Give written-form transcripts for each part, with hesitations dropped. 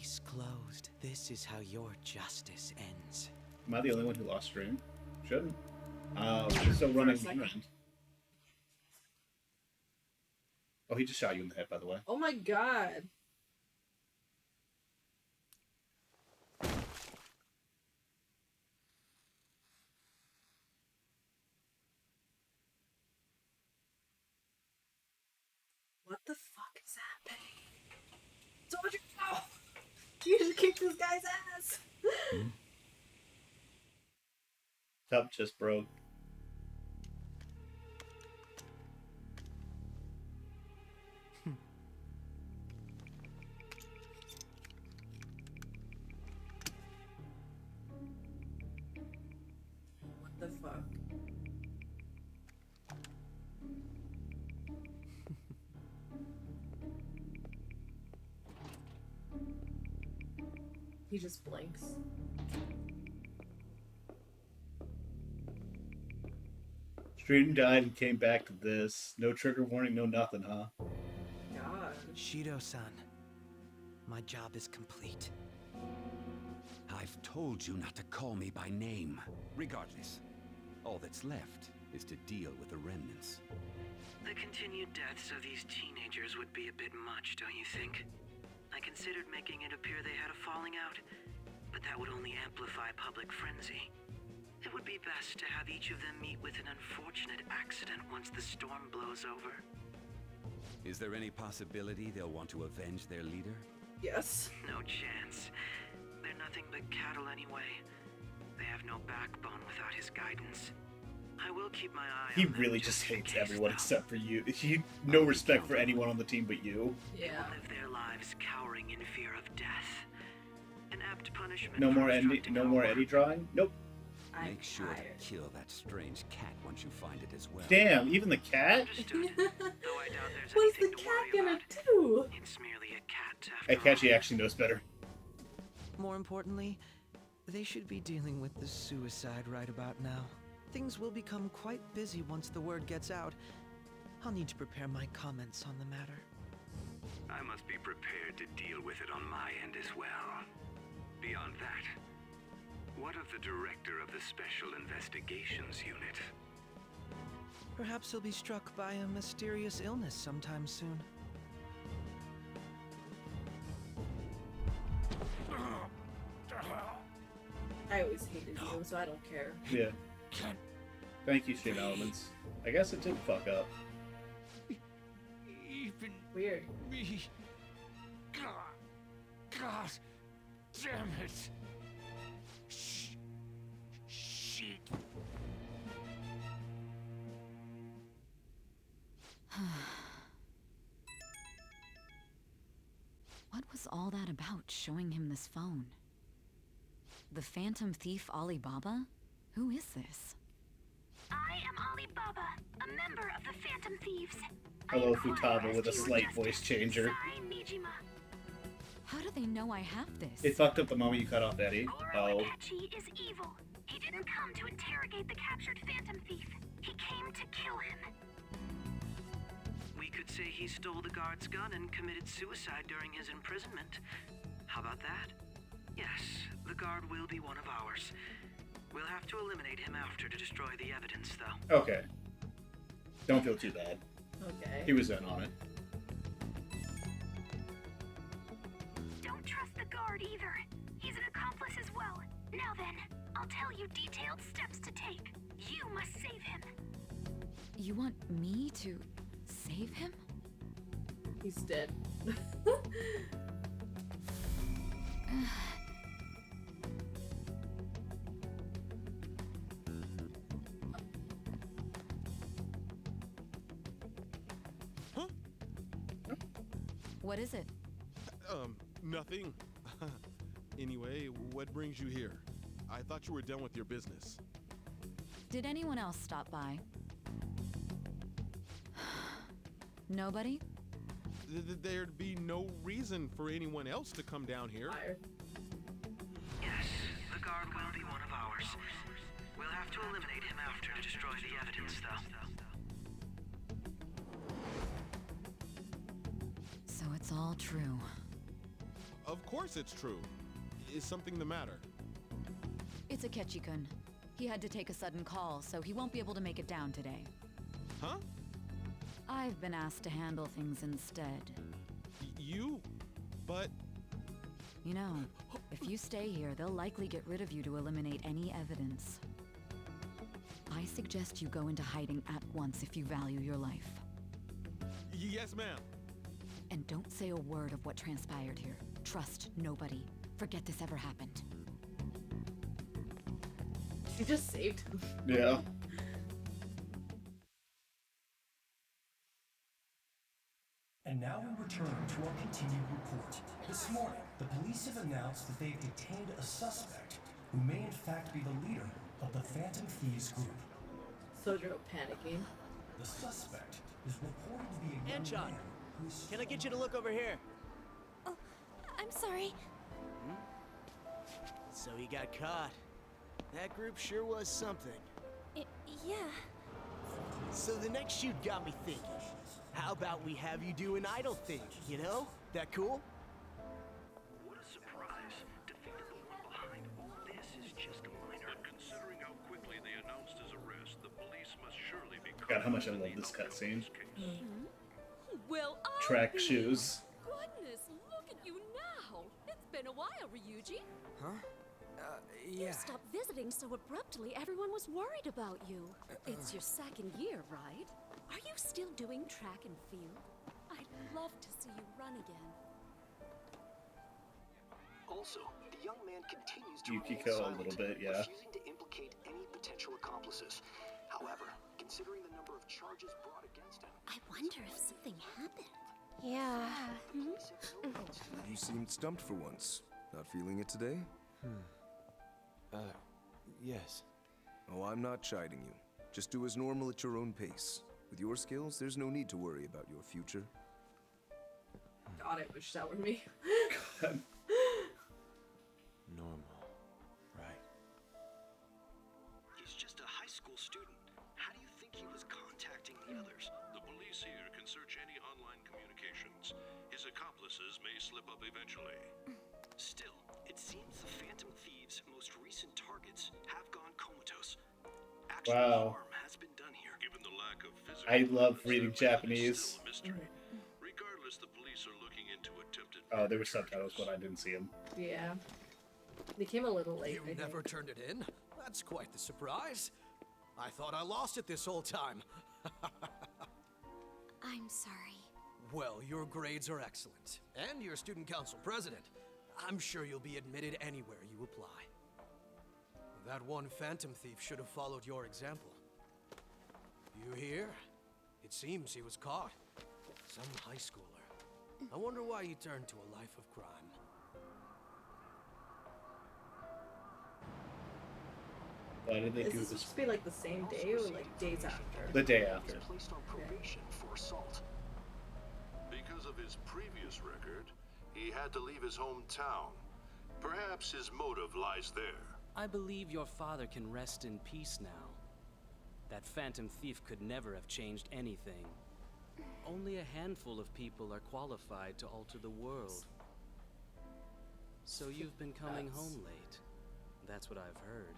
Case closed. This is how your justice ends. Am I the only one who lost stream? Shouldn't. Still running around. Oh, he just shot you in the head, by the way. Oh my god. What the fuck is happening? Soldier, no! You just kicked this guy's ass! Tub just broke. What the fuck? He just blinks. Stream died and came back to this. No trigger warning, no nothing, huh? God. Shido-san, my job is complete. I've told you not to call me by name. Regardless, all that's left is to deal with the remnants. The continued deaths of these teenagers would be a bit much, don't you think? I considered making it appear they had a falling out, but that would only amplify public frenzy. It would be best to have each of them meet with an unfortunate accident once the storm blows over. Is there any possibility they'll want to avenge their leader? Yes. No chance. They're nothing but cattle anyway. They have no backbone without his guidance. I will keep my eye He on them really just in hates case, everyone though. except for you. He no respect for anyone on the team but you. They Yeah. will live their lives cowering in fear of death. An apt punishment. No for more obstructing our work. Eddie drawing? Nope. I'm Make sure tired. to kill that strange cat once you find it as well. Damn, even the cat? Understood. Though I doubt there's What's the anything to cat worry gonna about. do? It's merely a cat Hey, after all. Catchy actually knows better. More importantly, they should be dealing with the suicide right about now. Things will become quite busy once the word gets out. I'll need to prepare my comments on the matter. I must be prepared to deal with it on my end as well. Beyond that, what of the director of the Special Investigations Unit? Perhaps he'll be struck by a mysterious illness sometime soon. I always hated you, so I don't care. Yeah. Thank you, Stream Elements. I guess it did fuck up. Even Weird. me. God damn it. Shit. What was all that about, showing him this phone? The Phantom Thief Alibaba? Who is this? I am Alibaba, a member of the Phantom Thieves. Hello, Futaba with a slight voice changer. How do they know I have this? It fucked up the moment you cut off Eddie. Goro Oh. Apache is evil. He didn't come to interrogate the captured Phantom Thief. He came to kill him. We could say he stole the guard's gun and committed suicide during his imprisonment. How about that? Yes, the guard will be one of ours. We'll have to eliminate him after to destroy the evidence, though. Okay. Don't feel too bad. Okay. He was in on it. Don't trust the guard either. He's an accomplice as well. Now then, I'll tell you detailed steps to take. You must save him. You want me to save him? He's dead. What is it? Nothing. Anyway, what brings you here? I thought you were done with your business. Did anyone else stop by? Nobody? There'd be no reason for anyone else to come down here. Fire. Yes, the guard will be one of ours. We'll have to eliminate him after to destroy the evidence, though. So it's all true. Of course it's true. Is something the matter? It's Akechi-kun. He had to take a sudden call, so he won't be able to make it down today. Huh? I've been asked to handle things instead. You? But... You know, if you stay here, they'll likely get rid of you to eliminate any evidence. I suggest you go into hiding at once if you value your life. Yes, ma'am. And don't say a word of what transpired here. Trust nobody. Forget this ever happened. She just saved him. Yeah. And now we return to our continued report. This morning, the police have announced that they've detained a suspect who may in fact be the leader of the Phantom Thieves group. Sojo panicking. The suspect is reported to be a young Anshon, man who's... can I get you to look over here? Oh, I'm sorry. So he got caught. That group sure was something. Yeah. So the next shoot got me thinking. How about we have you do an idol thing, you know? That cool? What a surprise. To think that the one behind all this is just a minor. But considering how quickly they announced his arrest, the police must surely be... God, how much I love this cutscene. Well, Track shoes. Goodness, look at you now. It's been a while, Ryuji. Huh? You stopped visiting so abruptly, everyone was worried about you. It's your second year, right? Are you still doing track and field? I'd love to see you run again. Also, the young man continues to Yukiko remain a little silent, bit, yeah. refusing to implicate any potential accomplices. However, considering the number of charges brought against him, I wonder if something happened. Yeah. You seemed stumped for once. Not feeling it today? Yes. Oh, I'm not chiding you. Just do as normal at your own pace. With your skills, there's no need to worry about your future. God, I wish that were me. Normal. Right. he's just a high school student. How do you think he was contacting the others? The police here can search any online communications. His accomplices may slip up eventually. Still, it seems the Phantom Thieves' most recent targets have gone comatose. Actual Wow. harm has been done here. Given the lack of physical I love evidence, reading their method is Japanese. still a mystery. Regardless, the police are looking into attempted... Oh, there were subtitles, but I didn't see them. Yeah. They came a little late. You never turned it in? That's quite the surprise. I thought I lost it this whole time. I'm sorry. Well, your grades are excellent. And you're student council president. I'm sure you'll be admitted anywhere you apply. That one phantom thief should have followed your example. You hear? It seems he was caught. Some high schooler. I wonder why he turned to a life of crime. Why did they Is do this this? supposed to be like the same day or like days after? The day after. He's placed on probation for assault. Because of his previous record, he had to leave his hometown. Perhaps his motive lies there. I believe your father can rest in peace now. That phantom thief could never have changed anything. Only a handful of people are qualified to alter the world. So you've been coming home late. That's what I've heard.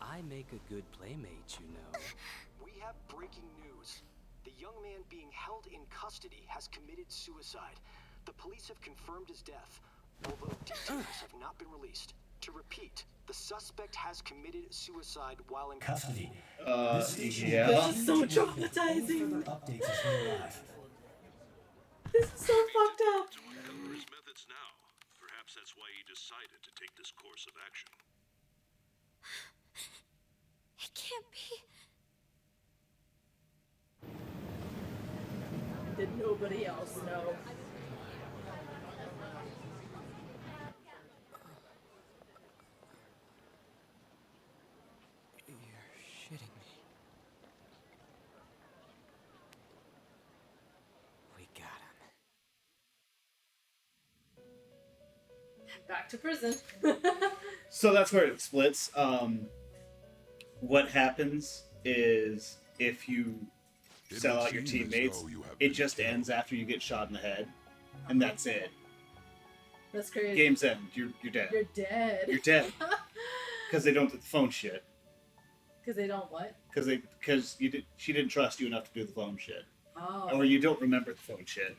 I make a good playmate, you know. We have breaking news. The young man being held in custody has committed suicide. The police have confirmed his death, although details have not been released. To repeat, the suspect has committed suicide while in custody. Yeah. This is so traumatizing. This is so fucked up. To uncover his methods now, perhaps that's why he decided to take this course of action. It can't be. Did nobody else know? You're shitting me. We got him. Back to prison. So that's where it splits. What happens is if you sell out your teammates, it just ends after you get shot in the head, and that's it. That's crazy. Game's end. You're dead. You're dead. You're dead. Because they don't do the phone shit. Because they don't what? Because she didn't trust you enough to do the phone shit. Oh. Or you don't remember the phone shit.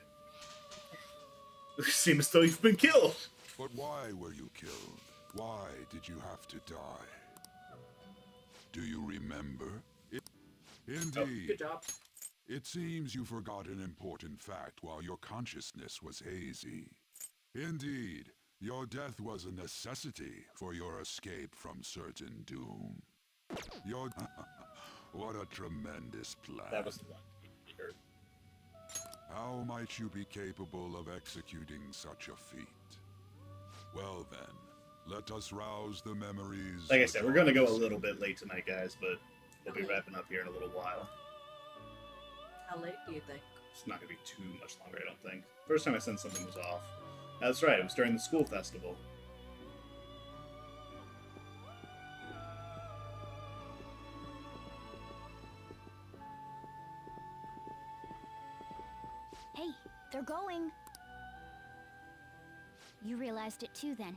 It seems as though you've been killed. But why were you killed? Why did you have to die? Do you remember? Indeed. Oh, good job. It seems you forgot an important fact while your consciousness was hazy. Indeed, your death was a necessity for your escape from certain doom. Your... What a tremendous plan. That was the one. How might you be capable of executing such a feat? Well then, let us rouse the memories... Like I said, we're going to go a little bit late tonight, guys, but we'll be wrapping up here in a little while. How late do you think? It's not going to be too much longer, I don't think. First time I sensed something was off. That's right, it was during the school festival. Hey, they're going. You realized it too, then.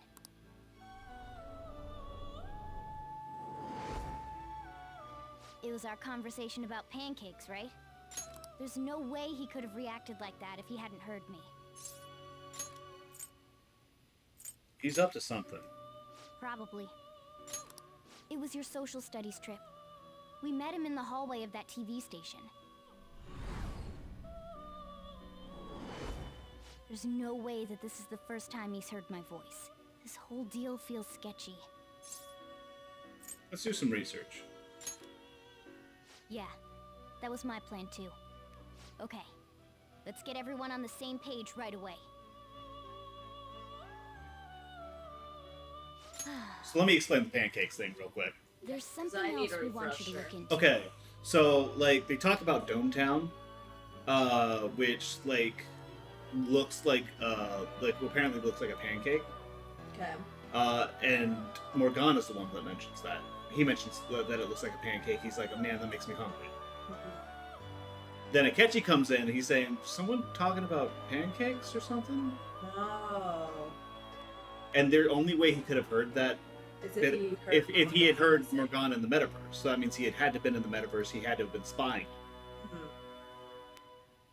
It was our conversation about pancakes, right? There's no way he could have reacted like that if he hadn't heard me. He's up to something. Probably. It was your social studies trip. We met him in the hallway of that TV station. There's no way that this is the first time he's heard my voice. This whole deal feels sketchy. Let's do some research. Yeah, that was my plan too. Okay, let's get everyone on the same page right away. So let me explain the pancakes thing real quick. There's something else we want you to look into. Okay, so, like, they talk about Dometown, which, like, looks like apparently looks like a pancake. Okay. And Morgana's the one that mentions that. He mentions that it looks like a pancake. He's like, oh, man, that makes me hungry. Then Akechi comes in and he's saying, someone talking about pancakes or something? Oh. And the only way he could have heard that Is if he had heard Morgana in the metaverse. So that means he had to been in the metaverse. He had to have been spying.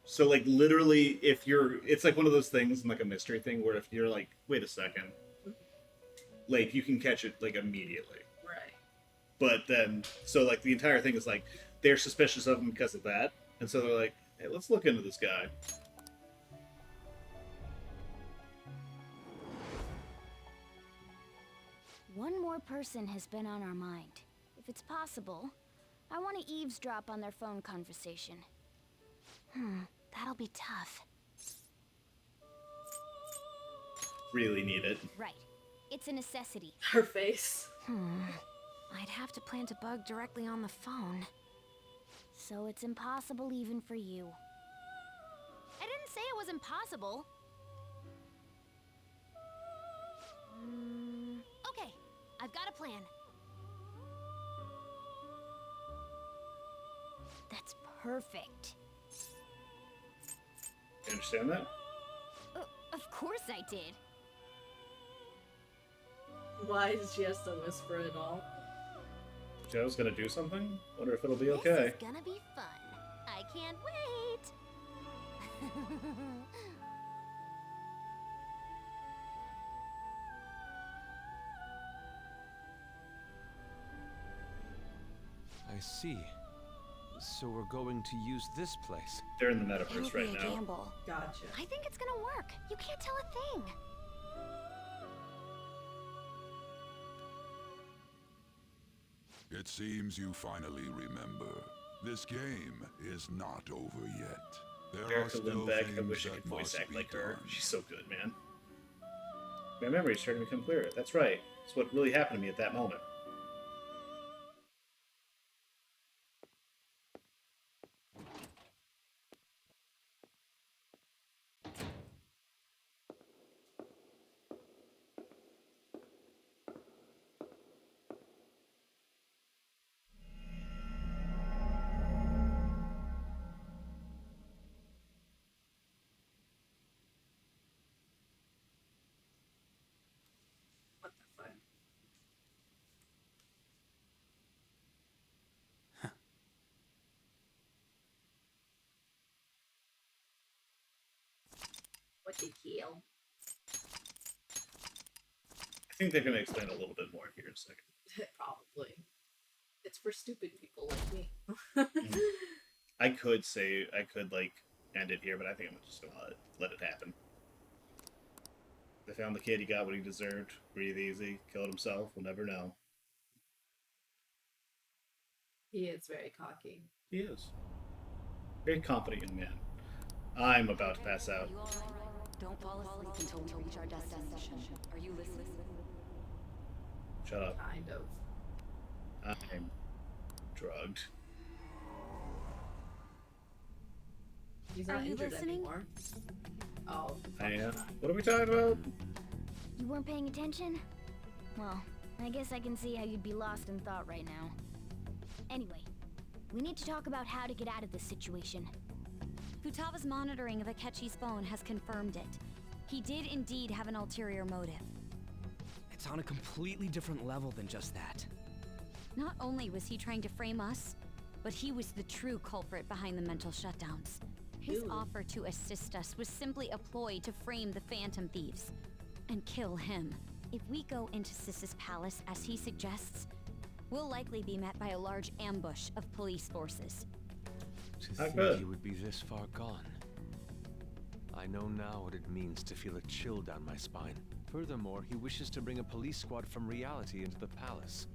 So, like, literally, it's like one of those things, like a mystery thing, where if you're like, wait a second, like, you can catch it, like, immediately. Right. But then, so, like, the entire thing is, like, they're suspicious of him because of that. And so they're like, hey, let's look into this guy. One more person has been on our mind. If it's possible, I want to eavesdrop on their phone conversation. That'll be tough. Really need it. Right. It's a necessity. Her face. I'd have to plant a bug directly on the phone. So it's impossible even for you. I didn't say it was impossible. Okay, I've got a plan. That's perfect. You understand that? Of course I did. Why did she have to whisper it all? Joe's gonna do something? Wonder if it'll be okay. This is gonna be fun. I can't wait. I see. So we're going to use this place. They're in the It'll metaverse be right a now. gamble. Gotcha. I think it's gonna work. You can't tell a thing. It seems you finally remember. This game is not over yet. There are Erica still Lindbeck, I things wish I that could voice must act be like her. done. She's so good, man. My memory's starting to become clearer. That's right. It's what really happened to me at that moment. like a heel. I think they're going to explain a little bit more here in a second. Probably. It's for stupid people like me. I could like end it here, but I think I'm just gonna let it happen. They found the kid. He got what he deserved. Breathe easy. Killed himself. We'll never know. He is very cocky. He is. Very confident young man. I'm about to pass out. You all right? Don't fall asleep until we reach our destination. Are you listening? Shut up. Kind of. I'm drugged. He's not Are you injured listening? anymore. Oh. I am. What are we talking about? You weren't paying attention? Well, I guess I can see how you'd be lost in thought right now. Anyway, we need to talk about how to get out of this situation. Futaga's monitoring of Akechi's phone has confirmed it. He did indeed have an ulterior motive. It's on a completely different level than just that. Not only was he trying to frame us, but he was the true culprit behind the mental shutdowns. His offer to assist us was simply a ploy to frame the Phantom Thieves and kill him. If we go into Sis's palace as he suggests, we'll likely be met by a large ambush of police forces. To think he would be this far gone. I know now what it means to feel a chill down my spine. Furthermore, he wishes to bring a police squad from reality into the palace.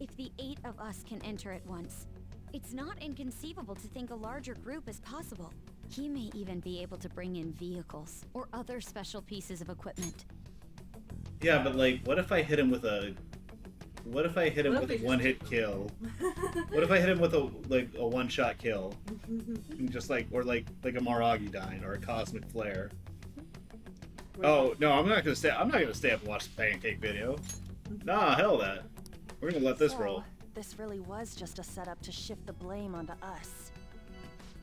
If the 8 of us can enter at once, it's not inconceivable to think a larger group is possible. He may even be able to bring in vehicles or other special pieces of equipment. Yeah, but like, what if I hit him with a... What if I hit him with a one-hit kill? What if I hit him with a one-shot kill? And just like, or like a Maragi Dine or a Cosmic Flare. Oh no, I'm not gonna stay up and watch the pancake video. Nah, hell that. We're gonna let this roll. This really was just a setup to shift the blame onto us.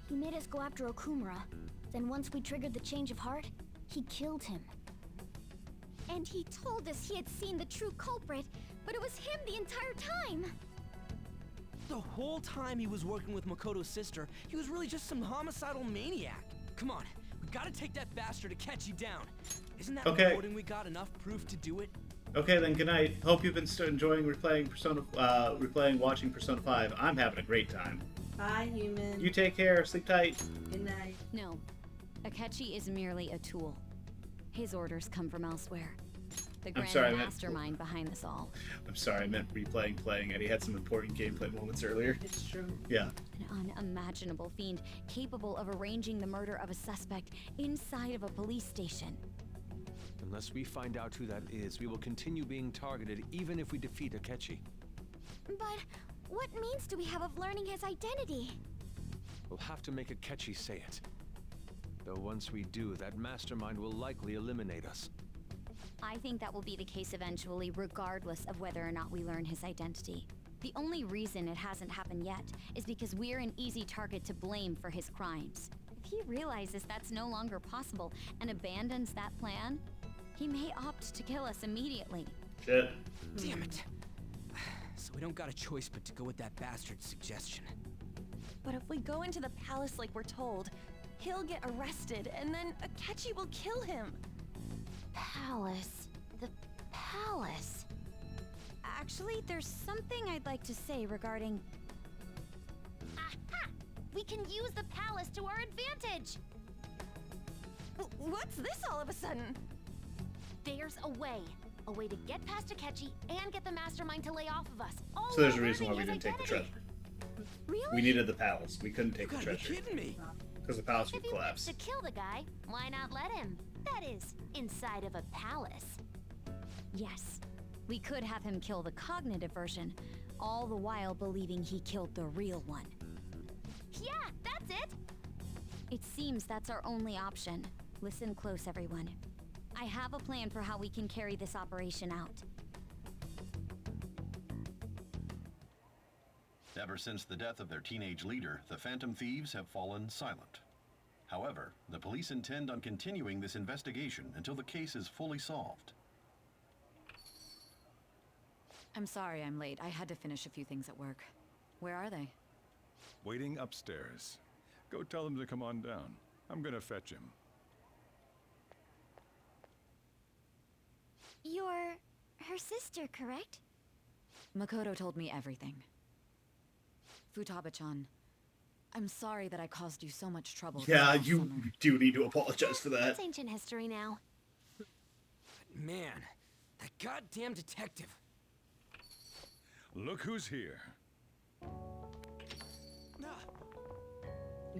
He made us go after Okumura. Then once we triggered the change of heart, he killed him. And he told us he had seen the true culprit, but it was him the entire time. The whole time he was working with Makoto's sister, he was really just some homicidal maniac. Come on, we gotta take that bastard Akechi down. Isn't that recording we got enough proof to do it? Okay then, good night. Hope you've been enjoying watching Persona 5. I'm having a great time. Bye, human. You take care. Sleep tight. Good night. No, Akechi is merely a tool. His orders come from elsewhere. The grand mastermind behind this all. I'm sorry, I meant playing, and he had some important gameplay moments earlier. It's true. Yeah. An unimaginable fiend capable of arranging the murder of a suspect inside of a police station. Unless we find out who that is, we will continue being targeted even if we defeat Akechi. But what means do we have of learning his identity? We'll have to make Akechi say it. Though once we do, that mastermind will likely eliminate us. I think that will be the case eventually, regardless of whether or not we learn his identity. The only reason it hasn't happened yet is because we're an easy target to blame for his crimes. If he realizes that's no longer possible and abandons that plan, he may opt to kill us immediately. Shit. Damn it. So we don't got a choice but to go with that bastard's suggestion. But if we go into the palace like we're told, he'll get arrested and then Akechi will kill him. Palace. The palace. Actually, there's something I'd like to say regarding... Aha! We can use the palace to our advantage! What's this all of a sudden? There's a way. A way to get past Akechi and get the mastermind to lay off of us. All So there's a while reason why we learning didn't his take the identity. treasure. Really? We needed the palace. We couldn't take the You gotta treasure. be kidding me! Because the palace would If he collapse. wants to kill the guy, why not let him? That is, inside of a palace. Yes, we could have him kill the cognitive version, all the while believing he killed the real one. Yeah, that's it! It seems that's our only option. Listen close, everyone. I have a plan for how we can carry this operation out. Ever since the death of their teenage leader, the Phantom Thieves have fallen silent. However, the police intend on continuing this investigation until the case is fully solved. I'm sorry I'm late. I had to finish a few things at work. Where are they? Waiting upstairs. Go tell them to come on down. I'm gonna fetch him. her sister, correct? Makoto told me everything. Futaba-chan, I'm sorry that I caused you so much trouble. Yeah, this you summer. do need to apologize for that. That's ancient history now. Man, that goddamn detective. Look who's here.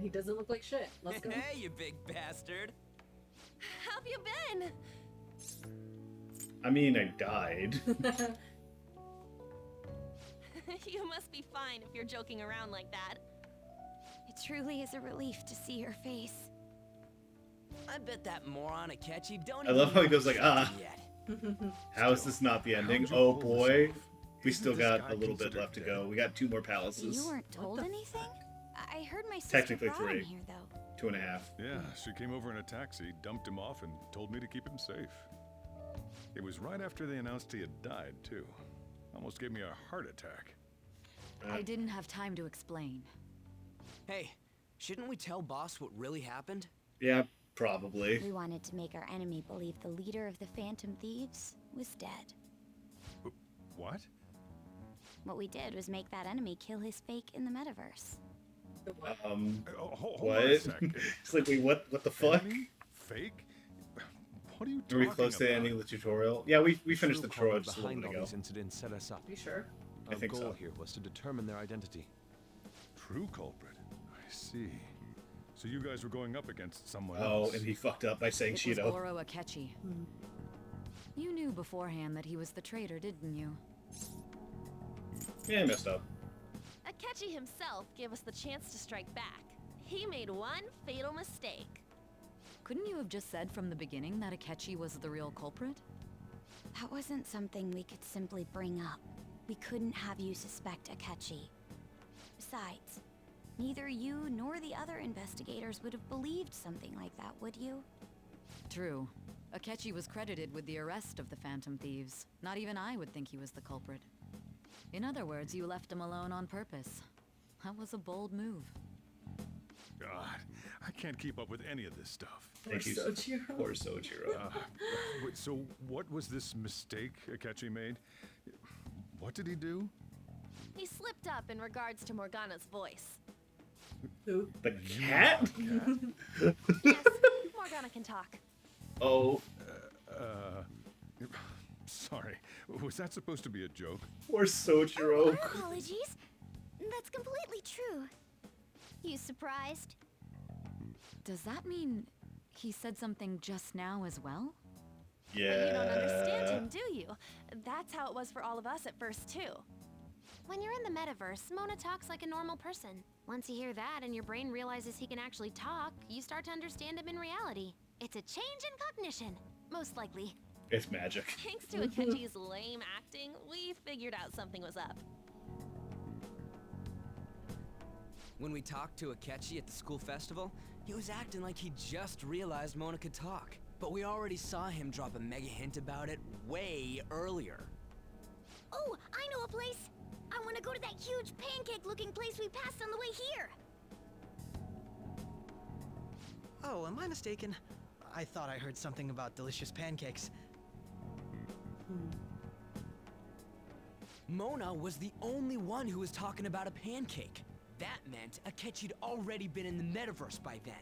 He doesn't look like shit. Let's go. Hey, you big bastard. How've you been? I mean, I died. You must be fine if you're joking around like that. It truly is a relief to see your face. I bet that moron Akechi don't I love how he goes like, yet. How is this not the ending? Oh boy. We still got a little bit left to go. We got 2 more palaces. You weren't told anything? I heard my sister Technically brought him 3. here, though. 2.5. Yeah, she came over in a taxi, dumped him off, and told me to keep him safe. It was right after they announced he had died, too. Almost gave me a heart attack. I didn't have time to explain. Hey, shouldn't we tell boss what really happened? Yeah, probably. We wanted to make our enemy believe the leader of the Phantom Thieves was dead. What? What we did was make that enemy kill his fake in the metaverse. Hold what? on a sec. It's like, wait, what the fuck? Fake? What are you Are talking we close to about? ending the tutorial? Yeah, we finished the True tutorial culprit just a little behind bit all ago. these incidents set us up. You sure? I Our think goal so. here was to determine their identity. True culprit. I see. So you guys were going up against someone Oh, else. and he fucked up by saying It was Shido. Goro Akechi. You knew beforehand that he was the traitor, didn't you? Yeah, I messed up. Akechi himself gave us the chance to strike back. He made one fatal mistake. Couldn't you have just said from the beginning that Akechi was the real culprit? That wasn't something we could simply bring up. We couldn't have you suspect Akechi. Besides, neither you nor the other investigators would have believed something like that, would you? True. Akechi was credited with the arrest of the Phantom Thieves. Not even I would think he was the culprit. In other words, you left him alone on purpose. That was a bold move. God, I can't keep up with any of this stuff. Thank you, Sojiro. Poor Sojiro. Wait, so what was this mistake Akechi made? What did he do? He slipped up in regards to Morgana's voice. Who? The cat? Yes, Morgana can talk. Oh. Sorry. Was that supposed to be a joke? Poor Sojiro. Apologies. That's completely true. You surprised? Does that mean he said something just now as well? Yeah. But you don't understand him, do you? That's how it was for all of us at first, too. When you're in the metaverse, Mona talks like a normal person. Once you hear that and your brain realizes he can actually talk, you start to understand him in reality. It's a change in cognition, most likely. It's magic. Thanks to Akechi's lame acting, we figured out something was up. When we talked to Akechi at the school festival, he was acting like he just realized Mona could talk. But we already saw him drop a mega hint about it way earlier. Oh, I know a place! I want to go to that huge pancake-looking place we passed on the way here! Oh, am I mistaken? I thought I heard something about delicious pancakes. Mona was the only one who was talking about a pancake. That meant Akechi'd already been in the metaverse by then.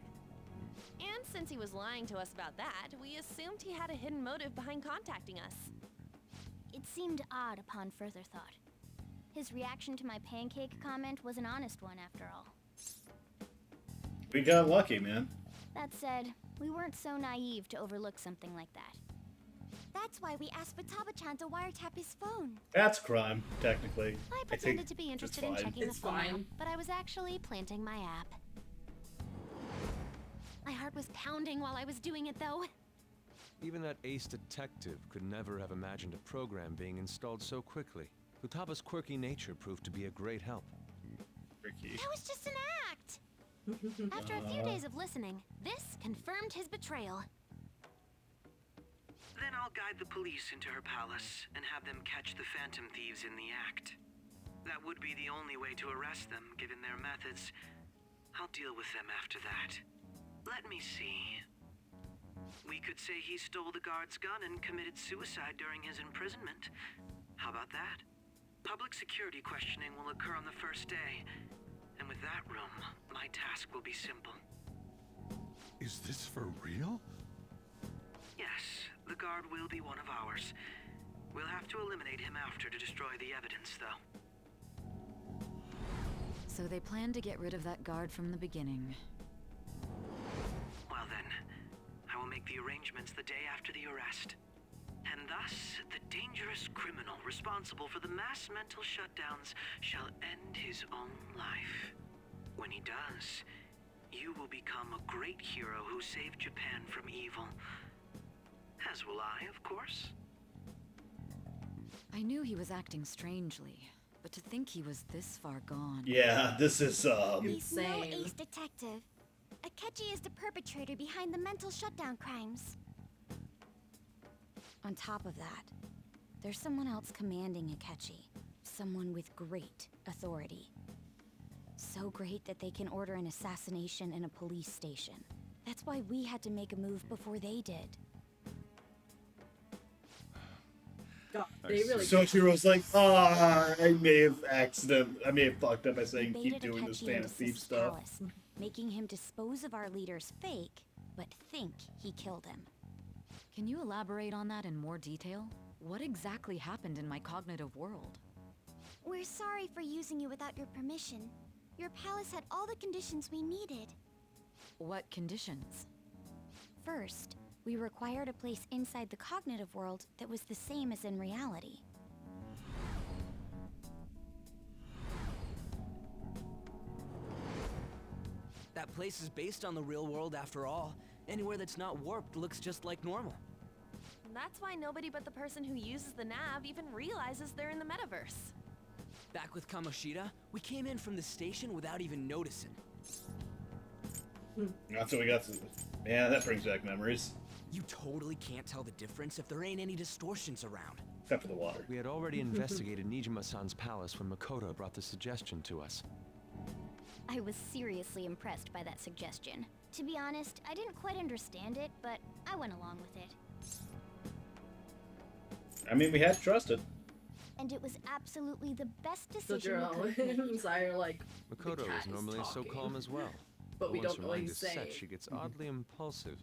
And since he was lying to us about that, we assumed he had a hidden motive behind contacting us. It seemed odd upon further thought. His reaction to my pancake comment was an honest one, after all. We got lucky, man. That said, we weren't so naive to overlook something like that. That's why we asked Futaba-chan to wiretap his phone. That's crime, technically. I think pretended to be interested in fine. checking It's the phone fine. out, but I was actually planting my app. My heart was pounding while I was doing it, though. Even that ace detective could never have imagined a program being installed so quickly. Futaba's quirky nature proved to be a great help. That was just an act! After a few days of listening, this confirmed his betrayal. Then I'll guide the police into her palace and have them catch the Phantom Thieves in the act. That would be the only way to arrest them, given their methods. I'll deal with them after that. Let me see. We could say he stole the guard's gun and committed suicide during his imprisonment. How about that? Public security questioning will occur on the first day. And with that room, my task will be simple. Is this for real? Yes, the guard will be one of ours. We'll have to eliminate him after to destroy the evidence, though. So they planned to get rid of that guard from the beginning. Well then, I will make the arrangements the day after the arrest. And thus, the dangerous criminal responsible for the mass mental shutdowns shall end his own life. When he does, you will become a great hero who saved Japan from evil. As will I, of course. I knew he was acting strangely, but to think he was this far gone. Yeah, this is He's no ace detective. Akechi is the perpetrator behind the mental shutdown crimes. On top of that, there's someone else commanding Akechi. Someone with great authority. So great that they can order an assassination in a police station. That's why we had to make a move before they did. God, they really Sochiro's like, I may have fucked up by saying keep doing this Phantom Thief stuff. Palace, making him dispose of our leader's fake, but think he killed him. Can you elaborate on that in more detail? What exactly happened in my cognitive world? We're sorry for using you without your permission. Your palace had all the conditions we needed. What conditions? First, we required a place inside the cognitive world that was the same as in reality. That place is based on the real world after all. Anywhere that's not warped looks just like normal. That's why nobody but the person who uses the nav even realizes they're in the metaverse. Back with Kamoshida, we came in from the station without even noticing. That's what we got. Man, that brings back memories. You totally can't tell the difference if there ain't any distortions around. Except for the water. We had already investigated Nijima-san's palace when Makoto brought the suggestion to us. I was seriously impressed by that suggestion. To be honest, I didn't quite understand it, but I went along with it. I mean, we had to trust it. And it was absolutely the best So decision we could have made. Zai are like, Makoto is normally so calm as well. But we once don't know her what mind he's is set, saying. she gets oddly impulsive.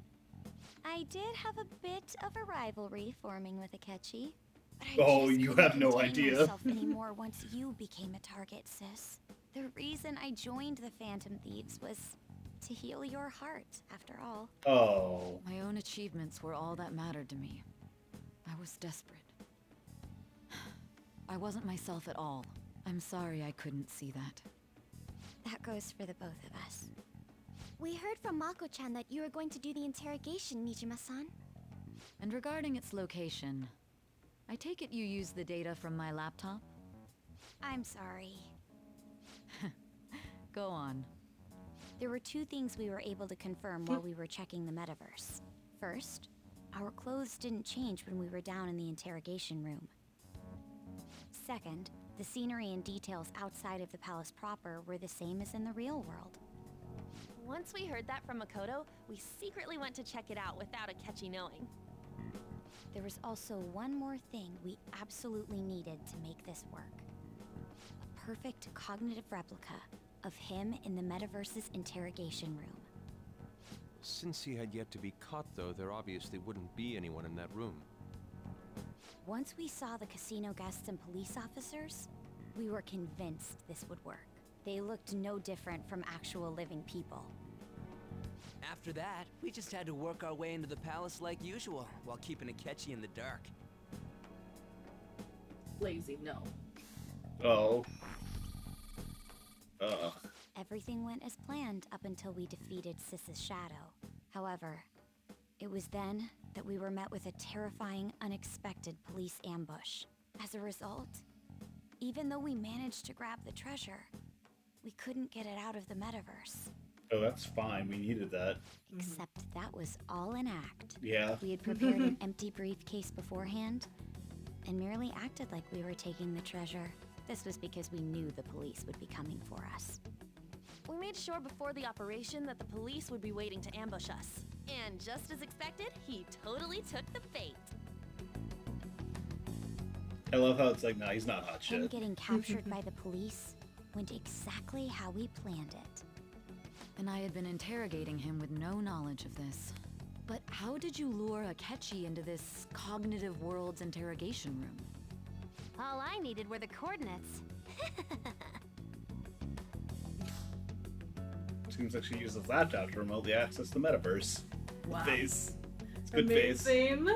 I did have a bit of a rivalry forming with Akechi. But I Oh, just you couldn't have no contain idea. myself anymore once you became a target, sis. The reason I joined the Phantom Thieves was to heal your heart, after all. Oh. My own achievements were all that mattered to me. I was desperate. I wasn't myself at all. I'm sorry I couldn't see that. That goes for the both of us. We heard from Mako-chan that you were going to do the interrogation, Nijima-san. And regarding its location, I take it you used the data from my laptop? I'm sorry. Go on. There were two things we were able to confirm while we were checking the metaverse. First, our clothes didn't change when we were down in the interrogation room. Second, the scenery and details outside of the palace proper were the same as in the real world. Once we heard that from Makoto, we secretly went to check it out without Akechi knowing. There was also one more thing we absolutely needed to make this work. A perfect cognitive replica of him in the metaverse's interrogation room. Since he had yet to be caught, though, there obviously wouldn't be anyone in that room. Once we saw the casino guests and police officers, we were convinced this would work. They looked no different from actual living people. After that, we just had to work our way into the palace like usual, while keeping Akechi in the dark. Lazy, no. Oh. Everything went as planned up until we defeated Sis's shadow. However, it was then that we were met with a terrifying, unexpected police ambush. As a result, even though we managed to grab the treasure, we couldn't get it out of the metaverse. Oh, that's fine. We needed that. Except that was all an act. Yeah. We had prepared an empty briefcase beforehand and merely acted like we were taking the treasure. This was because we knew the police would be coming for us. We made sure before the operation that the police would be waiting to ambush us. And just as expected, he totally took the bait. I love how it's like, no, he's not hot shit. And getting captured by the police went exactly how we planned it. And I had been interrogating him with no knowledge of this. But how did you lure Akechi into this cognitive world's interrogation room? All I needed were the coordinates. Seems like she used his laptop to remotely access the metaverse. Wow. Face. It's good Amazing. face.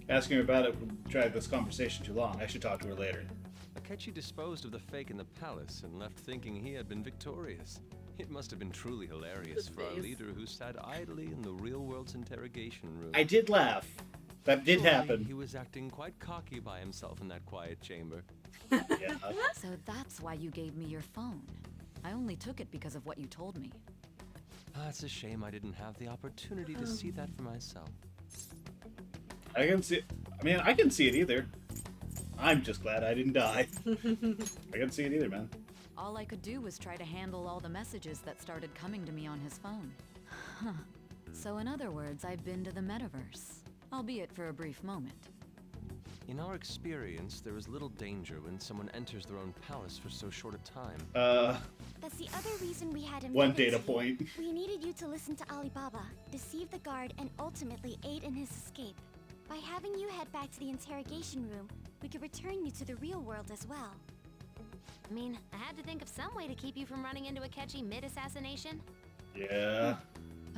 Asking her about it would drag this conversation too long. I should talk to her later. Akechi disposed of the fake in the palace and left thinking he had been victorious. It must have been truly hilarious for our leader who sat idly in the real world's interrogation room. I did laugh. That did happen. He was acting quite cocky by himself in that quiet chamber. Yeah. So that's why you gave me your phone. I only took it because of what you told me. It's a shame I didn't have the opportunity to see that for myself. I can see. I mean, I can see it either. I'm just glad I didn't die. I can see it either, man. All I could do was try to handle all the messages that started coming to me on his phone. So in other words, I've been to the metaverse, albeit for a brief moment. In our experience, there is little danger when someone enters their own palace for so short a time. That's the other reason we had him. One data point. We needed you to listen to Alibaba, deceive the guard, and ultimately aid in his escape. By having you head back to the interrogation room, we could return you to the real world as well. I mean, I had to think of some way to keep you from running into Akechi mid-assassination. Yeah.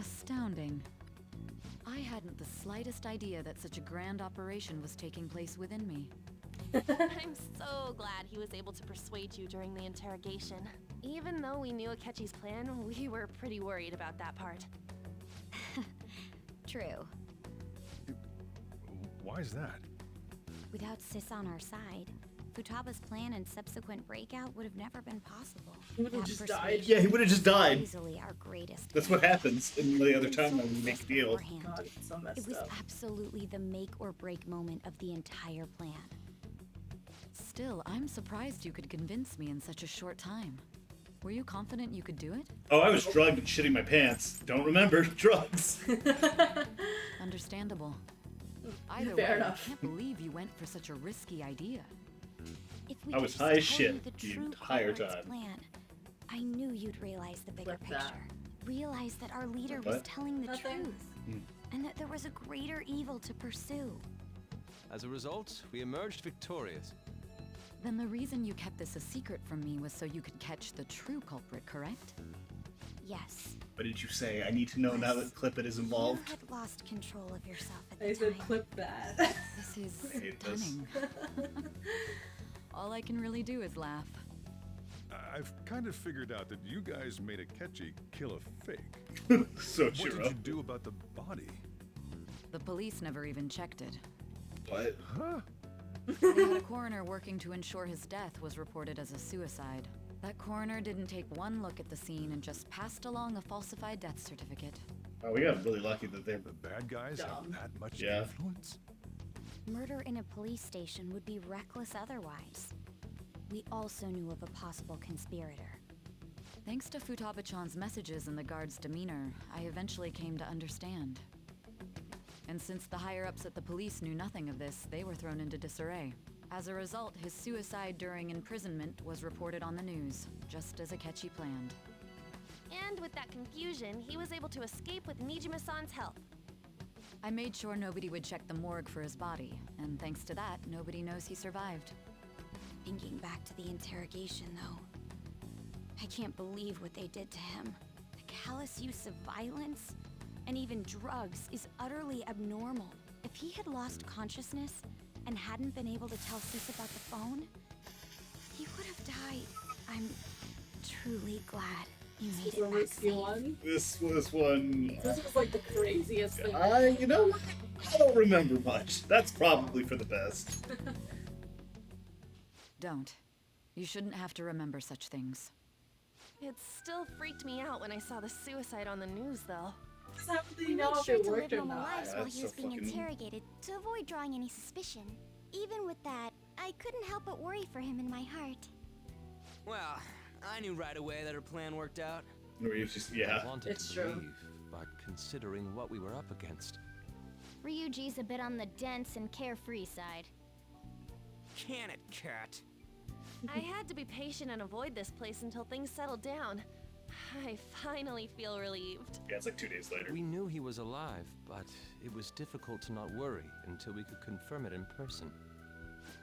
Astounding. I hadn't the slightest idea that such a grand operation was taking place within me. I'm so glad he was able to persuade you during the interrogation. Even though we knew Akechi's plan, we were pretty worried about that part. True. Why is that? Without Sis on our side, Futaba's plan and subsequent breakout would have never been possible. He would have just died. Yeah, he would have just died. Easily our greatest. That's what happens in the other time when we make deals. God, it's so messed It was up. absolutely the make or break moment of the entire plan. Still, I'm surprised you could convince me in such a short time. Were you confident you could do it? Oh, I was drugged and shitting my pants. Don't remember. Drugs. Understandable. Either Fair way, enough. I can't believe you went for such a risky idea. If we I could was just high as tell you shit the the true entire culprit's time. plan, I knew you'd realize the bigger What's that? picture. Realize that our leader was What? telling the Nothing. truth. And that there was a greater evil to pursue. As a result, we emerged victorious. Then the reason you kept this a secret from me was so you could catch the true culprit, correct? Yes. What did you say? I need to know now that Clippet is involved. You had lost control of yourself at I the said time. clip that. This is I hate this. stunning. All I can really do is laugh. I've kind of figured out that you guys made Akechi kill a fake. So What true. did you do about the body? The police never even checked it. What? Huh? They had a coroner working to ensure his death was reported as a suicide. That coroner didn't take one look at the scene and just passed along a falsified death certificate. Oh, we got really lucky that they The bad guys have that much Yeah. influence? Murder in a police station would be reckless otherwise. We also knew of a possible conspirator. Thanks to Futaba-chan's messages and the guard's demeanor, I eventually came to understand. And since the higher-ups at the police knew nothing of this, they were thrown into disarray. As a result, his suicide during imprisonment was reported on the news, just as Akechi planned. And with that confusion, he was able to escape with Nijima-san's help. I made sure nobody would check the morgue for his body, and thanks to that, nobody knows he survived. Thinking back to the interrogation, though, I can't believe what they did to him. The callous use of violence and even drugs is utterly abnormal. If he had lost consciousness and hadn't been able to tell Sis about the phone, he would have died. I'm truly glad you made This it was a back risky safe. one. This was one. This was like the craziest thing. You know what? I don't remember much. That's probably for the best. Don't. You shouldn't have to remember such things. It still freaked me out when I saw the suicide on the news, though. How would they We know made if sure it to worked live or normal not? lives while That's he was so being fucking- interrogated to avoid drawing any suspicion. Even with that, I couldn't help but worry for him in my heart. Well, I knew right away that her plan worked out. I wanted It's to true. believe, but considering what we were up against. Ryuji's a bit on the dense and carefree side. Can it, cat? I had to be patient and avoid this place until things settled down. I finally feel relieved. Yeah, it's like 2 days later. We knew he was alive, but it was difficult to not worry until we could confirm it in person.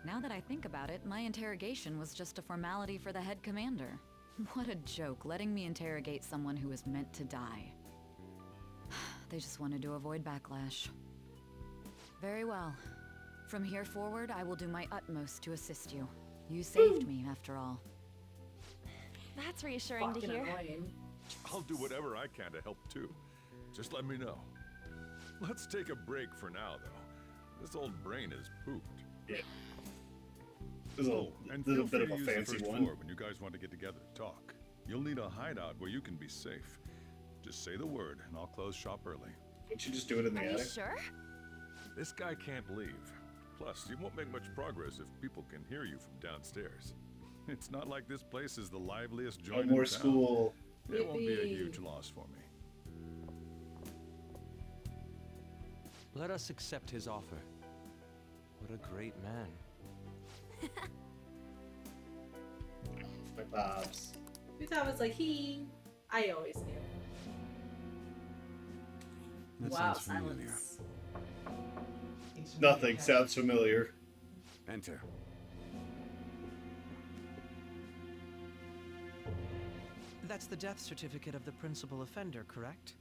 Now that I think about it, my interrogation was just a formality for the head commander. What a joke, letting me interrogate someone who was meant to die. They just wanted to avoid backlash. Very well. From here forward, I will do my utmost to assist you. You saved me, after all. That's reassuring to Fucking hear. annoying. I'll do whatever I can to help too. Just let me know. Let's take a break for now, though. This old brain is pooped. Yeah. There's And there's a feel bit free of to a use the fancy first one. floor when you guys want to get together to talk. You'll need a hideout where you can be safe. Just say the word, and I'll close shop early. Can't you just do it in the Are you attic? sure? This guy can't leave. Plus, you won't make much progress if people can hear you from downstairs. It's not like this place is the liveliest No joint more in town. school. It won't be a Yippee. huge loss for me. Let us accept his offer. What a great man. My pops. Utah was like, I always knew. That Wow, sounds familiar. silence. Nothing sounds familiar. Enter. That's the death certificate of the principal offender, correct?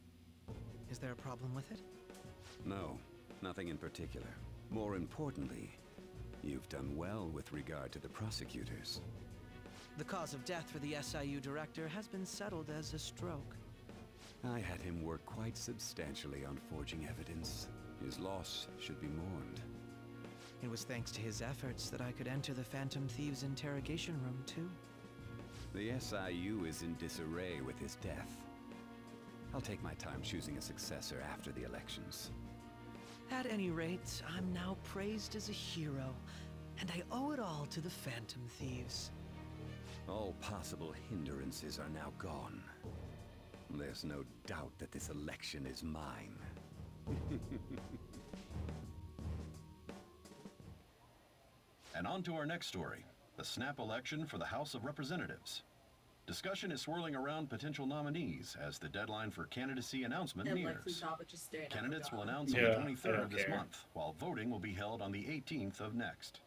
Is there a problem with it? No, nothing in particular. More importantly, you've done well with regard to the prosecutors. The cause of death for the SIU director has been settled as a stroke. I had him work quite substantially on forging evidence. His loss should be mourned. It was thanks to his efforts that I could enter the Phantom Thieves' interrogation room, too. The SIU is in disarray with his death. I'll take my time choosing a successor after the elections. At any rate, I'm now praised as a hero, and I owe it all to the Phantom Thieves. All possible hindrances are now gone. There's no doubt that this election is mine. And on to our next story, the snap election for the House of Representatives. Discussion is swirling around potential nominees as the deadline for candidacy announcement And nears. Lexi Talbot just staring at my Candidates will dog. announce on Yeah, the I 23rd don't of this care. month, while voting will be held on the 18th of next.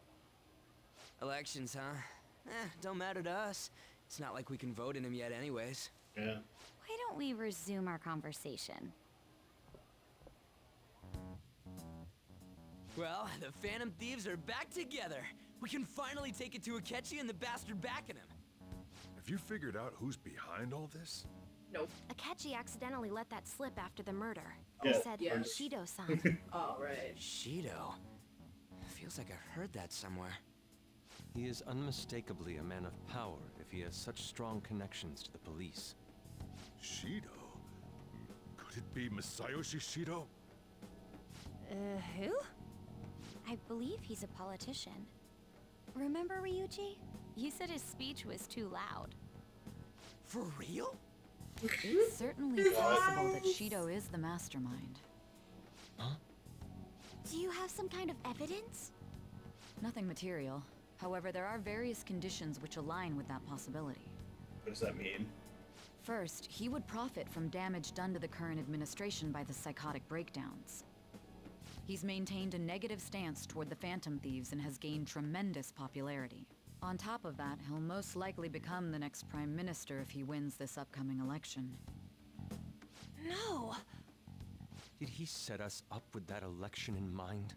Elections, huh? Don't matter to us. It's not like we can vote in them yet anyways. Yeah. Why don't we resume our conversation? Well, the Phantom Thieves are back together. We can finally take it to Akechi and the bastard backing him. Have you figured out who's behind all this? Nope. Akechi accidentally let that slip after the murder. Yeah. He said Yeah. Shido-san. Oh, right. Shido. Feels like I've heard that somewhere. He is unmistakably a man of power if he has such strong connections to the police. Shido? Could it be Masayoshi Shido? Who? I believe he's a politician. Remember, Ryuji? You said his speech was too loud. For real? It's certainly possible that Shido is the mastermind. Do you have some kind of evidence? Nothing material. However, there are various conditions which align with that possibility. What does that mean? First, he would profit from damage done to the current administration by the psychotic breakdowns. He's maintained a negative stance toward the Phantom Thieves and has gained tremendous popularity. On top of that, he'll most likely become the next Prime Minister if he wins this upcoming election. No! Did he set us up with that election in mind?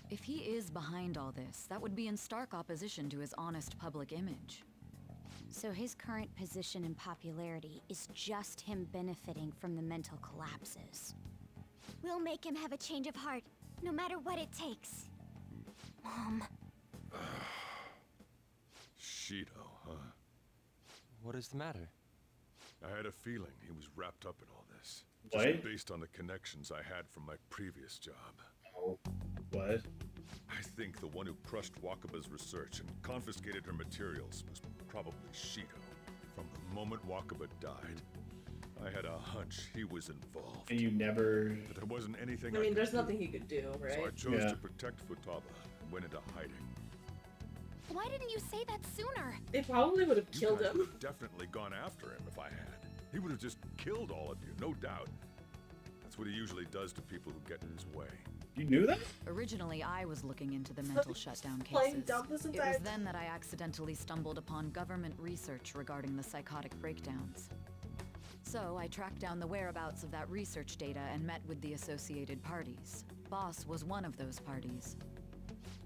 If he is behind all this, that would be in stark opposition to his honest public image. So his current position and popularity is just him benefiting from the mental collapses. We'll make him have a change of heart, no matter what it takes. Mom. Shido, huh? What is the matter? I had a feeling he was wrapped up in all this. What? Just based on the connections I had from my previous job. Oh. What? I think the one who crushed Wakaba's research and confiscated her materials was probably Shido. moment Wakaba died, I had a hunch he was involved. And you never... But there wasn't anything I mean, could there's do. nothing he could do, right? So I chose to protect Futaba and went into hiding. Why didn't you say that sooner? They probably would have killed You guys him. would have definitely gone after him if I had. He would have just killed all of you, no doubt. That's what he usually does to people who get in his way. You knew that? Originally, I was looking into the mental shutdown playing cases. dumb this It entire was then that I accidentally stumbled upon government research regarding the psychotic breakdowns. So I tracked down the whereabouts of that research data and met with the associated parties. Boss was one of those parties.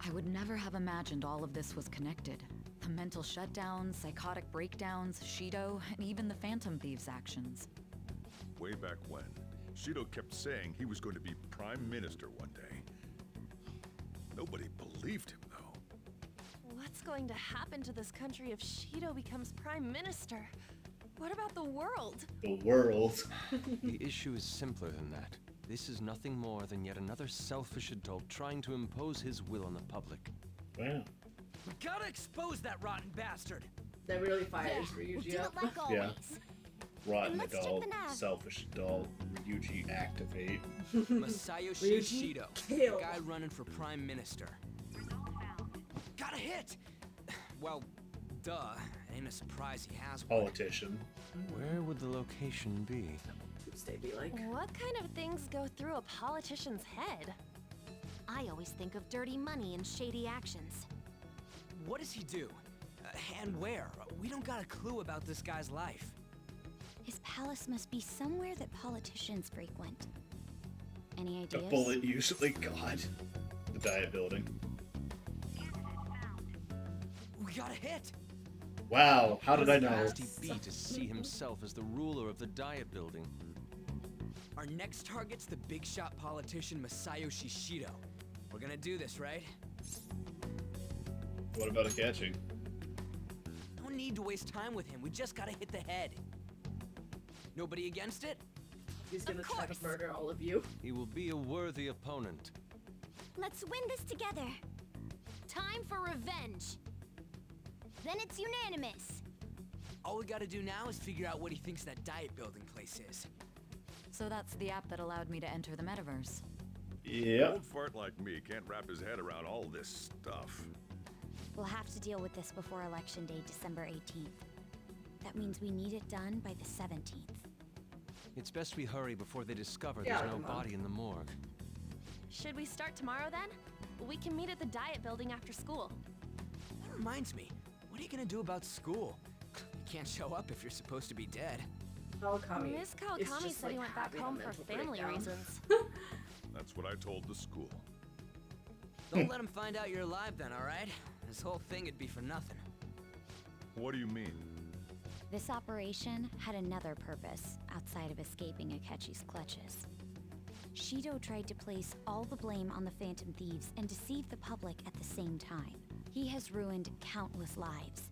I would never have imagined all of this was connected. The mental shutdowns, psychotic breakdowns, Shido, and even the Phantom Thieves' actions. Way back when, Shido kept saying he was going to be Prime Minister one day. Nobody believed him, though. What's going to happen to this country if Shido becomes Prime Minister? What about the world? The world. The issue is simpler than that. This is nothing more than yet another selfish adult trying to impose his will on the public. Wow. We gotta expose that rotten bastard. That really fires Ryuji up. Yeah. Rotten Let's check adult, the nav. selfish adult, Ryuji activate. Masayoshi Ryuji Shido, kill. the guy running for Prime Minister. Got a hit! Well, duh. Ain't a surprise he has one. Politician. Where would the location be? Tuesday be like. What kind of things go through a politician's head? I always think of dirty money and shady actions. What does he do? And where? We don't got a clue about this guy's life. His palace must be somewhere that politicians frequent. Any The ideas? bullet usually, God. The Diet Building. We got a hit! Wow, how did I know? How fast he be to see himself as the ruler of the Diet Building? Our next target's the big shot politician Masayoshi Shido. We're gonna do this, right? What about a catching? No need to waste time with him. We just gotta hit the head. Nobody against it? He's gonna try to murder all of you. He will be a worthy opponent. Let's win this together. Time for revenge. Then it's unanimous. All we gotta do now is figure out what he thinks that Diet Building place is. So that's the app that allowed me to enter the metaverse. Yeah. Old fart like me can't wrap his head around all this stuff. We'll have to deal with this before Election Day, December 18th. That means we need it done by the 17th. It's best we hurry before they discover Yeah, there's no come on. body in the morgue. Should we start tomorrow then? We can meet at the Diet Building after school. That reminds me, what are you gonna do about school? You can't show up if you're supposed to be dead. Kawakami. Miss is Kawakami just, said he like, went back having a home for mental family breakdown. reasons. That's what I told the school. Don't let him find out you're alive then, alright? This whole thing would be for nothing. What do you mean? This operation had another purpose outside of escaping Akechi's clutches. Shido tried to place all the blame on the Phantom Thieves and deceive the public at the same time. He has ruined countless lives,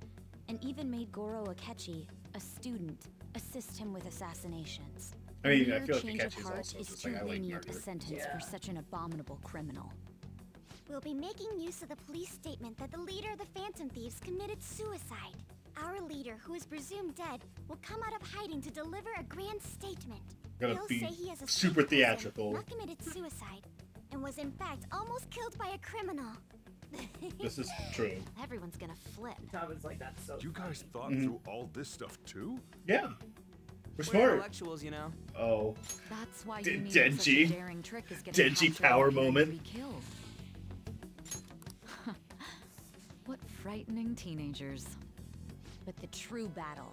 and even made Goro Akechi, a student, assist him with assassinations. I mean, A I mere feel like change of Akechi's heart also is just too like, I like lenient a murder. sentence Yeah. for such an abominable criminal. We'll be making use of the police statement that the leader of the Phantom Thieves committed suicide. Our leader, who is presumed dead, will come out of hiding to deliver a grand statement. Gonna He'll be say he has a super theatrical. not committed suicide, and was in fact almost killed by a criminal. This is true. Everyone's gonna flip. Tommy's like, that's so You guys thought Mhm. through all this stuff too? Yeah. We're We're smart. intellectuals, you know. Oh. That's why D- you need such a Denji. daring trick as getting Denji captured power while appearing to moment. be killed. What frightening teenagers. But the true battle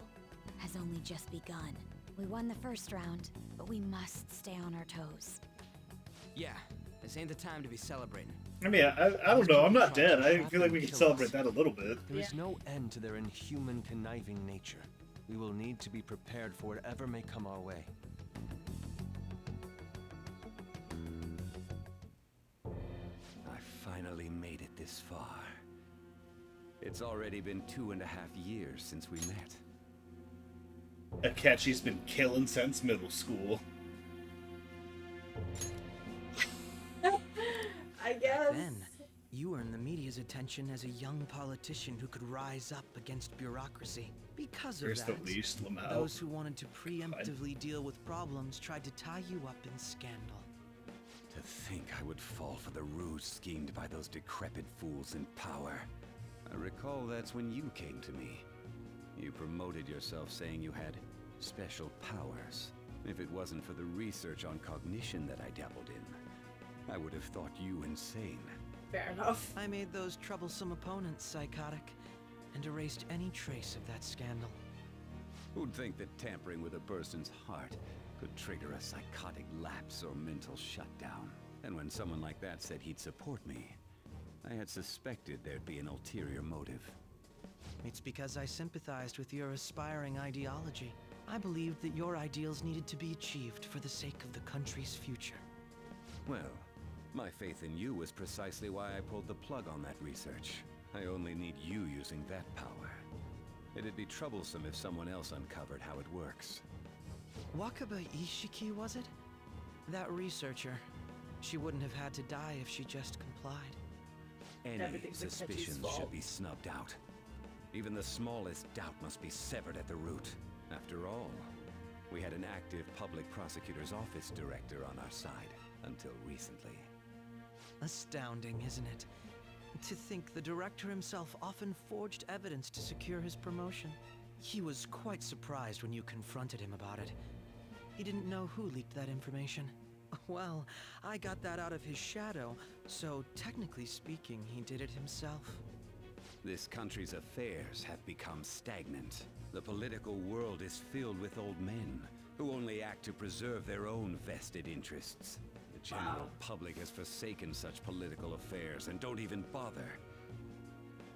has only just begun. We won the first round, but we must stay on our toes. Yeah, this ain't the time to be celebrating. I mean, I don't know. I'm not dead. I feel like we can celebrate that a little bit. There is no end to their inhuman, conniving nature. We will need to be prepared for whatever may come our way. I finally made it this far. It's already been 2.5 years since we met. Akechi's been killing since middle school. I guess. Then, You earned the media's attention as a young politician who could rise up against bureaucracy. Because of Here's the that, least Lamau. those who wanted to preemptively deal with problems tried to tie you up in scandal. To think I would fall for the ruse schemed by those decrepit fools in power. I recall that's when you came to me. You promoted yourself saying you had special powers. If it wasn't for the research on cognition that I dabbled in, I would have thought you insane. Fair enough. I made those troublesome opponents psychotic, and erased any trace of that scandal. Who'd think that tampering with a person's heart could trigger a psychotic lapse or mental shutdown? And when someone like that said he'd support me, I had suspected there'd be an ulterior motive. It's because I sympathized with your aspiring ideology. I believed that your ideals needed to be achieved for the sake of the country's future. Well, my faith in you was precisely why I pulled the plug on that research. I only need you using that power. It'd be troublesome if someone else uncovered how it works. Wakaba Ishiki, was it? That researcher. She wouldn't have had to die if she just complied. Any Everything's Akechi's suspicions fault. should be snubbed out. Even the smallest doubt must be severed at the root. After all, we had an active public prosecutor's office director on our side until recently. Astounding, isn't it? To think the director himself often forged evidence to secure his promotion. He was quite surprised when you confronted him about it. He didn't know who leaked that information. Well, I got that out of his shadow, so technically speaking, he did it himself. This country's affairs have become stagnant. The political world is filled with old men who only act to preserve their own vested interests. The general public has forsaken such political affairs and don't even bother.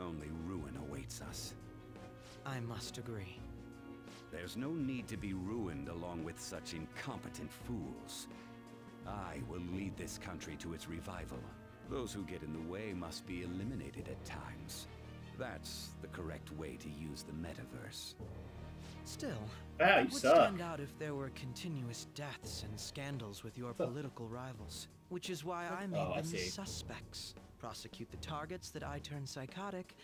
Only ruin awaits us. I must agree. There's no need to be ruined along with such incompetent fools. I will lead this country to its revival. Those who get in the way must be eliminated at times. That's the correct way to use the metaverse. Still, Wow, you it would suck. stand out if there were continuous deaths and scandals with your political rivals, which is why I made I them see. suspects. Prosecute the targets that I turn psychotic,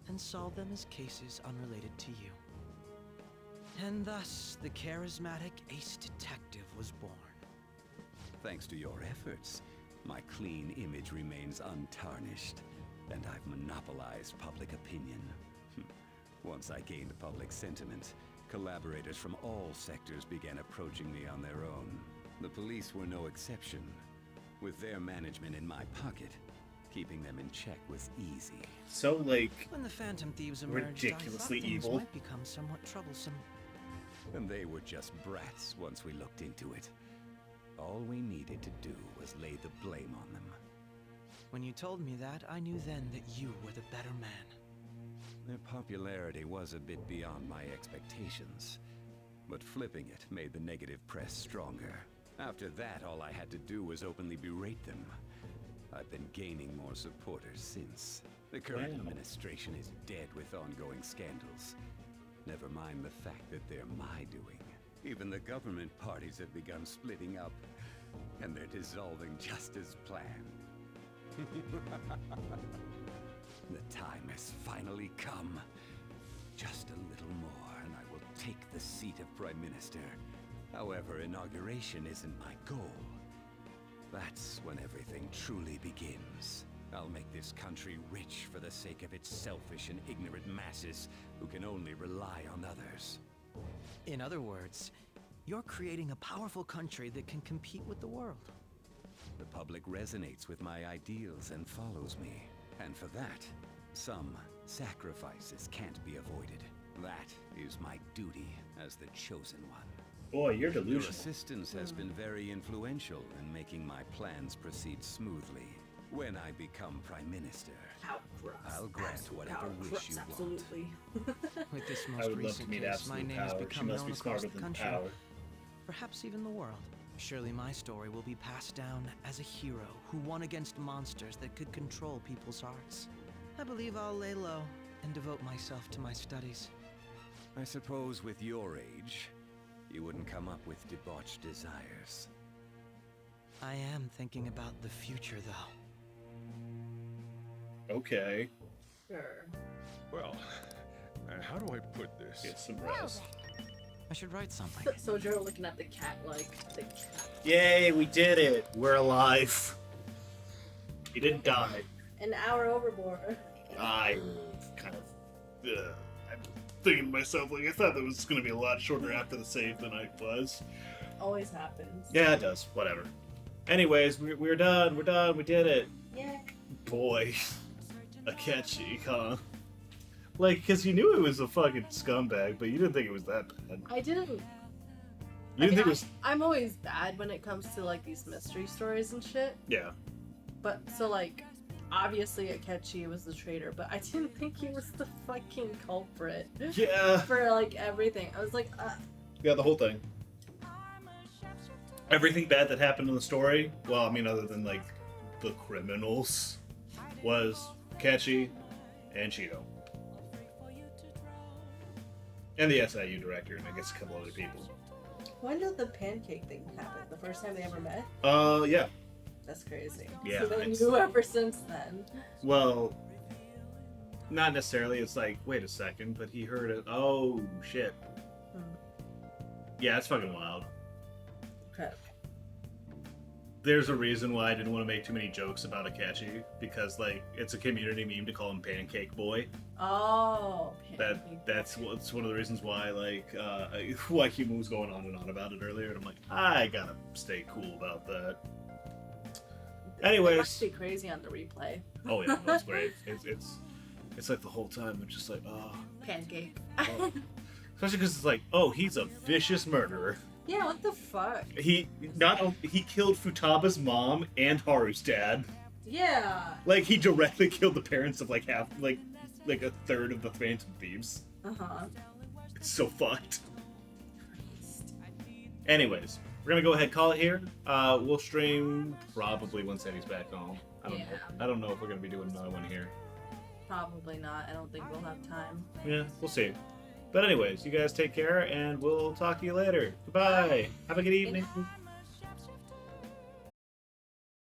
and solve them as cases unrelated to you. And thus, the charismatic ace detective was born. Thanks to your efforts, my clean image remains untarnished, and I've monopolized public opinion. Once I gained public sentiment, collaborators from all sectors began approaching me on their own. The police were no exception. With their management in my pocket, keeping them in check was easy. So, like, When the Phantom Thieves emerged, ridiculously I thought things evil. might become somewhat troublesome. And they were just brats once we looked into it. All we needed to do was lay the blame on them. When you told me that, I knew then that you were the better man. Their popularity was a bit beyond my expectations, but flipping it made the negative press stronger. After that, all I had to do was openly berate them. I've been gaining more supporters since. The current administration is dead with ongoing scandals. Never mind the fact that they're my doing. Even the government parties have begun splitting up, and they're dissolving just as planned. The time has finally come. Just a little more, and I will take the seat of Prime Minister. However, inauguration isn't my goal. That's when everything truly begins. I'll make this country rich for the sake of its selfish and ignorant masses who can only rely on others. In other words, you're creating a powerful country that can compete with the world. The public resonates with my ideals and follows me. And for that, some sacrifices can't be avoided. That is my duty as the chosen one. Boy, you're Your delusional. assistance has been very influential in making my plans proceed smoothly. When I become Prime Minister, I'll grant whatever wish you want. Absolutely. With this I most would love to recent meet case, my absolute name has power. She become must known be across smarter the than country, power. perhaps even the world. Surely my story will be passed down as a hero who won against monsters that could control people's hearts. I believe I'll lay low and devote myself to my studies. I suppose with your age, you wouldn't come up with debauched desires. I am thinking about the future, though. Okay. Sure. Well, how do I put this? Get some rest. I should write something. So Joe looking at the cat like the cat. Yay, we did it. We're alive. He didn't die. An hour overboard. I kind of... I'm thinking to myself, like, I thought that was going to be a lot shorter after the save than I was. Always happens. Yeah, it does. Whatever. Anyways, we're done. We're done. We did it. Yeah. Boy. Akechi, huh? Like, because you knew it was a fucking scumbag, but you didn't think it was that bad. I didn't. You didn't think it was... I'm always bad when it comes to, like, these mystery stories and shit. Yeah. But, so, like, obviously Akechi was the traitor, but I didn't think he was the fucking culprit. Yeah. For, like, everything. I was like, Yeah, the whole thing. Everything bad that happened in the story, well, I mean, other than, like, the criminals, was Akechi and Cheeto. And the SIU director, and I guess a couple other people. when did the pancake thing happen? The first time they ever met? Yeah. That's crazy. Yeah, So they it's- knew ever since then. Well, not necessarily. It's like, wait a second, but he heard it. Oh, shit. Yeah, it's fucking wild. Okay. There's a reason why I didn't want to make too many jokes about Akechi, because, like, it's a community meme to call him Pancake Boy. Oh. That's one of the reasons why, like, why Human was going on and on about it earlier, and I'm like, I gotta stay cool about that. Anyways. It must be crazy on the replay. Oh yeah, that's great. It's like the whole time I'm just like, oh. Pancake. Oh. Especially because it's like, oh, he's a vicious murderer. Yeah, what the fuck? He killed Futaba's mom and Haru's dad. Yeah. Like, he directly killed the parents of like a third of the Phantom Thieves. Uh-huh. It's so fucked. Anyways, we're gonna go ahead and call it here. We'll stream probably once Eddie's back home. I don't know if we're gonna be doing another one here. Probably not. I don't think we'll have time. Yeah, we'll see. But anyways, you guys take care, and we'll talk to you later. Goodbye. Have a good evening.